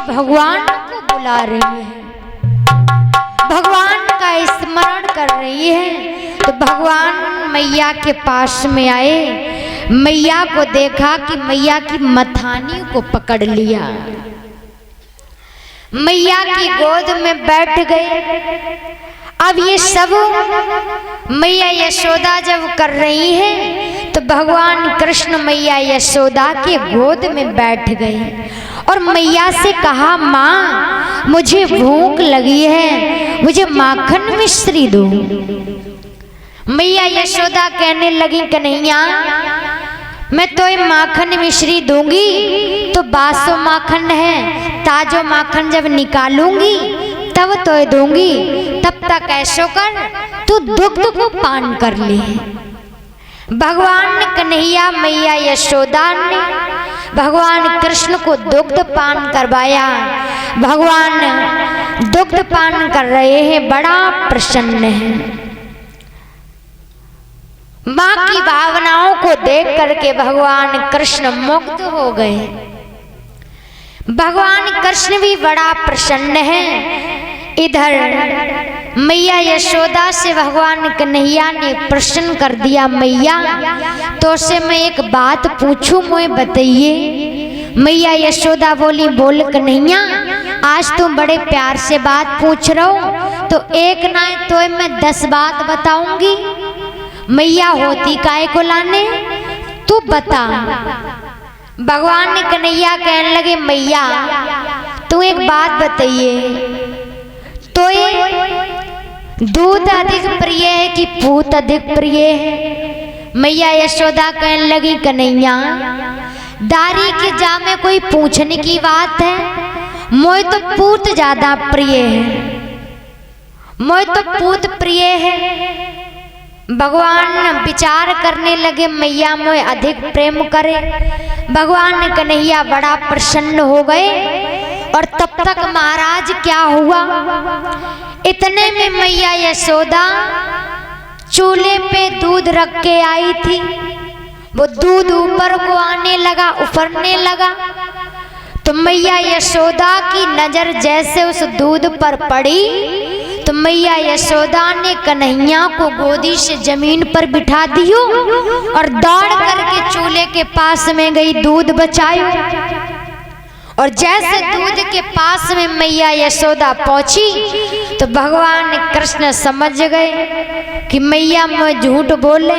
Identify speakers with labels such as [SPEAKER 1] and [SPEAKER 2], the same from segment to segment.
[SPEAKER 1] भगवान को बुला रही है, भगवान का स्मरण कर रही है। तो भगवान मैया के पास में आए, मैया को देखा कि मैया की मथानी को पकड़ लिया, मैया की गोद में बैठ गए। अब ये सब मैया यशोदा जब कर रही है तो भगवान कृष्ण मैया यशोदा के गोद में बैठ गए और मैया से कहा, माँ मुझे भूख लगी है, मुझे माखन मिश्री दो। मैया यशोदा कहने लगी, कन्हैया मैं तो ये माखन मिश्री दूंगी तो बासो माखन है, ताजो माखन जब निकालूंगी तब तो दूंगी, तब तक ऐसो कर तू दुग्ध को पान कर ले। भगवान कन्हैया मैया यशोदा ने भगवान कृष्ण को दुग्ध पान करवाया। भगवान दुग्ध पान कर रहे हैं, बड़ा प्रसन्न है। माँ की भावनाओं को देख करके भगवान कृष्ण मुग्ध हो गए। भगवान कृष्ण भी बड़ा प्रसन्न है। इधर मैया यशोदा से भगवान कन्हैया ने प्रश्न कर दिया, मैया तो से मैं एक बात पूछूं, मुझे बताइए। मैया यशोदा बोली, बोल कन्हैया, आज तुम बड़े प्यार से बात पूछ रहे हो तो एक ना तो मैं 10 बात बताऊंगी। मैया होती काय को लाने, तू बता। भगवान ने कन्हैया कहने लगे, मैया तू एक बात बताइए, तो ये दूध अधिक प्रिय है कि पूत अधिक प्रिय है? मैया यशोदा कहने लगी, कन्हैया दारी के जा में कोई पूछने की बात है, मोय तो पूत ज्यादा प्रिय है, मोय तो पूत प्रिय है। भगवान विचार करने लगे, मैया मोय अधिक प्रेम करे। भगवान कन्हैया बड़ा प्रसन्न हो गए। और तब तक महाराज क्या हुआ, इतने में मैया यशोदा चूल्हे पे दूध रख के आई थी। वो दूध ऊपर को आने लगा, उफरने लगा। तो मैया यशोदा की नजर जैसे उस दूध पर पड़ी तो मैया यशोदा ने कन्हैया को गोदी से जमीन पर बिठा दियो और दौड़ करके चूल्हे के पास में गई, दूध बचायो। और जैसे दूध के पास में मैया यशोदा पहुंची तो भगवान कृष्ण समझ गए कि मैया मुझे झूठ बोले,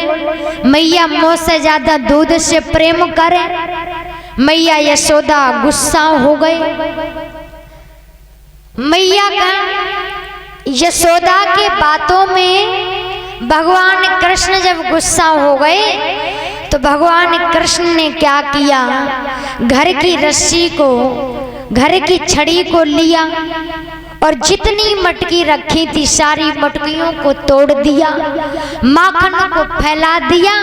[SPEAKER 1] मैया मुझसे ज्यादा दूध से प्रेम करे। मैया यशोदा गुस्सा हो गई। मैया का यशोदा के बातों में भगवान कृष्ण जब गुस्सा हो गए तो भगवान कृष्ण ने क्या किया, घर की रस्सी को, घर की छड़ी को लिया और जितनी मटकी रखी थी सारी मटकियों को तोड़ दिया, माखन को फैला दिया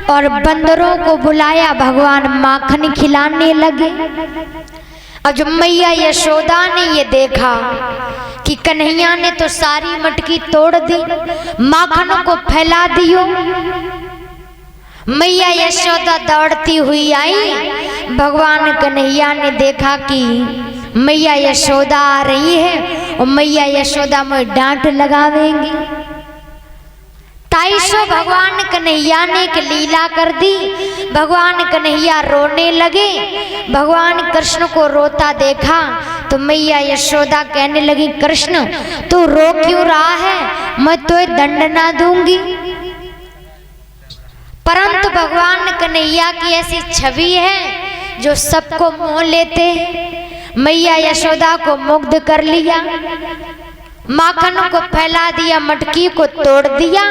[SPEAKER 1] और बंदरों को बुलाया, भगवान माखन खिलाने लगे। अब जब मैया यशोदा ने ये देखा कि कन्हैया ने तो सारी मटकी तोड़ दी, माखन को फैला दियो, मैया यशोदा दौड़ती हुई आई। भगवान कन्हैया ने देखा कि मैया यशोदा आ रही है और मैया यशोदा में डांट लगावेंगी। ताई सो भगवान कन्हैया ने एक लीला कर दी। भगवान कन्हैया रोने लगे। भगवान कृष्ण को रोता देखा तो मैया यशोदा कहने लगी, कृष्ण तू रो क्यों रहा है, मैं तो दंड ना दूंगी। परंतु भगवान कन्हैया की ऐसी छवि है जो सबको मोह लेते हैं। मैया यशोदा को मुग्ध कर लिया, माखन को फैला दिया, मटकी को तोड़ दिया।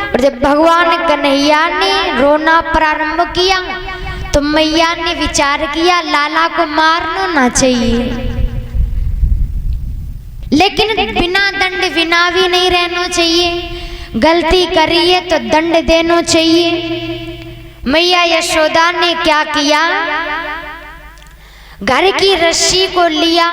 [SPEAKER 1] और जब भगवान कन्हैया ने रोना प्रारंभ किया तो मैया ने विचार किया, लाला को मारना ना चाहिए, लेकिन बिना दंड बिना भी नहीं रहना चाहिए, गलती करी है तो दंड देना चाहिए। मैया यशोदा ने क्या किया, घर की रस्सी को लिया,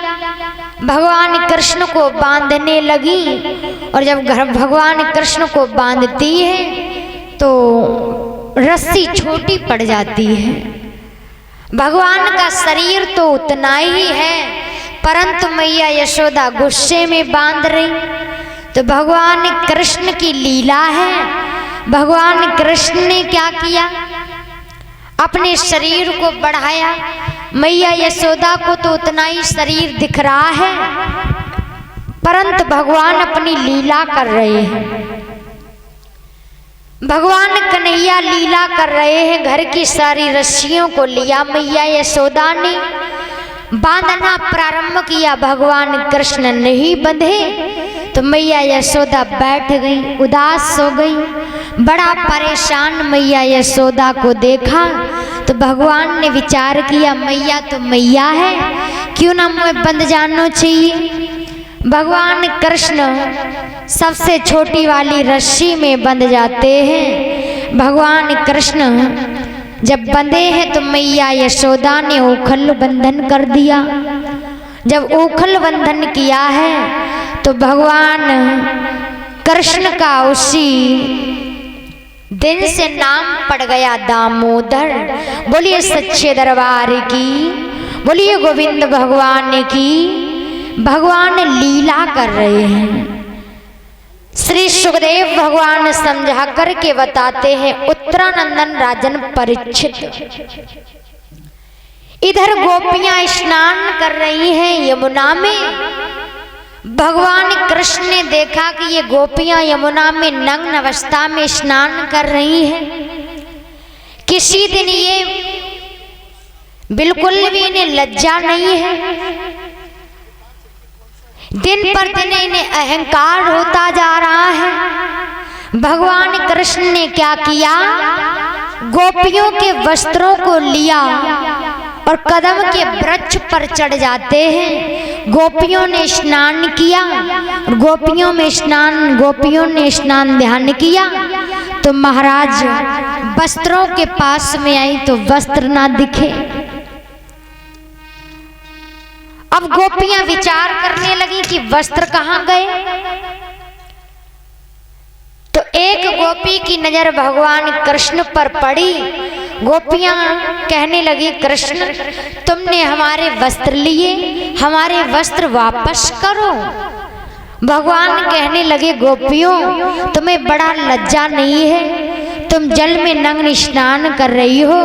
[SPEAKER 1] भगवान कृष्ण को बांधने लगी। और जब भगवान कृष्ण को बांधती है तो रस्सी छोटी पड़ जाती है। भगवान का शरीर तो उतना ही है परंतु मैया यशोदा गुस्से में बांध रही। तो भगवान कृष्ण की लीला है। भगवान कृष्ण ने क्या किया, अपने शरीर को बढ़ाया। मैया यशोदा को तो उतना ही शरीर दिख रहा है, परंतु भगवान अपनी लीला कर रहे हैं। भगवान कन्हैया लीला कर रहे हैं। घर की सारी रस्सियों को लिया मैया यशोदा ने, बांधना प्रारंभ किया। भगवान कृष्ण नहीं बंधे तो मैया यशोदा बैठ गई, उदास हो गई। बड़ा परेशान मैया यशोदा को देखा तो भगवान ने विचार किया, मैया तो मैया है, क्यों ना मुझे बंध जाना चाहिए। भगवान कृष्ण सबसे छोटी वाली रस्सी में बंध जाते हैं। भगवान कृष्ण जब बंधे हैं तो मैया यशोदा ने ओखल बंधन कर दिया। जब ओखल बंधन किया है तो भगवान कृष्ण का उसी दिन से नाम पड़ गया दामोदर। बोलिए सच्चे दरबार की, बोलिए गोविंद भगवान की। भगवान लीला कर रहे हैं। श्री सुखदेव भगवान समझा करके बताते हैं, उत्तरानंदन राजन परीक्षित, इधर गोपियां स्नान कर रही हैं यमुना में। भगवान कृष्ण ने देखा कि ये गोपियां यमुना में नग्न अवस्था में स्नान कर रही हैं। किसी दिन ये बिल्कुल भी इन्हें लज्जा नहीं है। दिन पर दिन इन्हें अहंकार होता जा रहा है। भगवान कृष्ण ने क्या किया, गोपियों के वस्त्रों को लिया और कदम के वृक्ष पर चढ़ जाते हैं। गोपियों ने स्नान किया और गोपियों ने स्नान ध्यान किया तो महाराज वस्त्रों के पास में आई तो वस्त्र ना दिखे। अब गोपियां विचार करने लगी कि वस्त्र कहाँ गए। तो एक गोपी की नजर भगवान कृष्ण पर पड़ी। गोपियां कहने लगी, कृष्ण तुमने हमारे वस्त्र लिए, हमारे वस्त्र वापस करो। भगवान कहने लगे, गोपियों तुम्हें बड़ा लज्जा नहीं है, तुम जल में नग्न स्नान कर रही हो।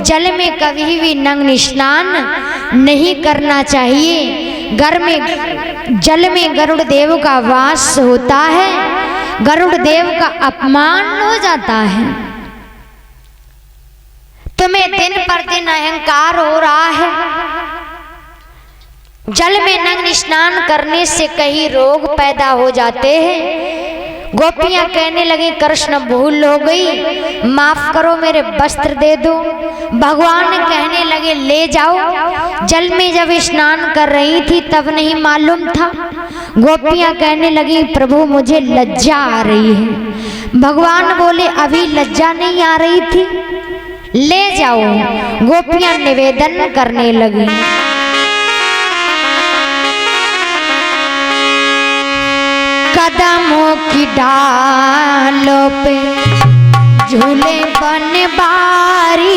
[SPEAKER 1] जल में कभी भी नग्न स्नान नहीं करना चाहिए। जल में गरुड़ देव का वास होता है, गरुड़ देव का अपमान हो जाता है। तुम्हें दिन पर दिन अहंकार हो रहा है। जल में नग्न स्नान करने से कई रोग पैदा हो जाते हैं। गोपियां कहने लगी, कृष्ण भूल हो गई, माफ करो, मेरे वस्त्र दे दो। भगवान कहने लगे, ले जाओ। जल में जब स्नान कर रही थी तब नहीं मालूम था। गोपियां कहने लगी, प्रभु मुझे लज्जा आ रही है। भगवान बोले, अभी लज्जा नहीं आ रही थी, ले जाओ। गोपियां निवेदन करने लगी। कदमों की डालों पे झूले बनवारी,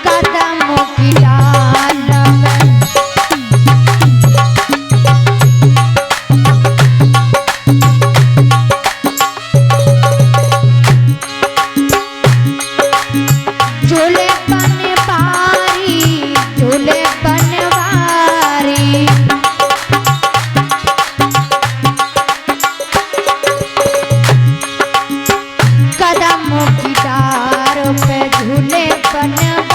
[SPEAKER 1] कदमों की डालों पे झूले बनवारी, झूले बनवारी। कदमों की डार पे झूले बनवारी।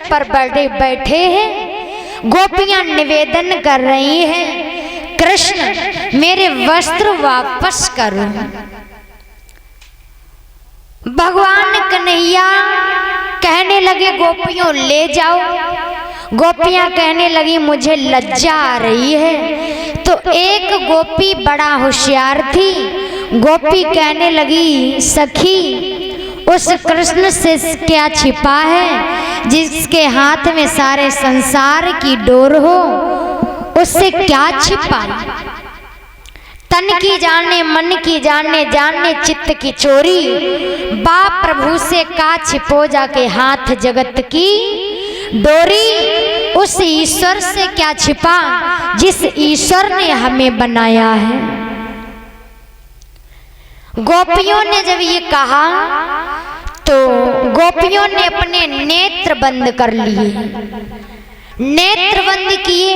[SPEAKER 1] पर बैठे हैं। गोपियां निवेदन कर रही हैं, कृष्ण मेरे वस्त्र वापस करो। भगवान कन्हैया कहने लगे गोपियों ले जाओ। गोपियां कहने लगी मुझे लज्जा आ रही है। तो एक गोपी बड़ा होशियार थी, गोपी कहने लगी सखी उस कृष्ण से क्या छिपा है जिसके हाथ में सारे संसार की डोर हो, उससे क्या छिपा। तन की जाने मन की जाने जाने चित्त की चोरी, बाप प्रभु से का छिपो जाके हाथ जगत की डोरी। उस ईश्वर से क्या छिपा जिस ईश्वर ने हमें बनाया है। गोपियों ने जब ये कहा तो गोपियों ने अपने नेत्र बंद कर लिए, नेत्र बंद किए।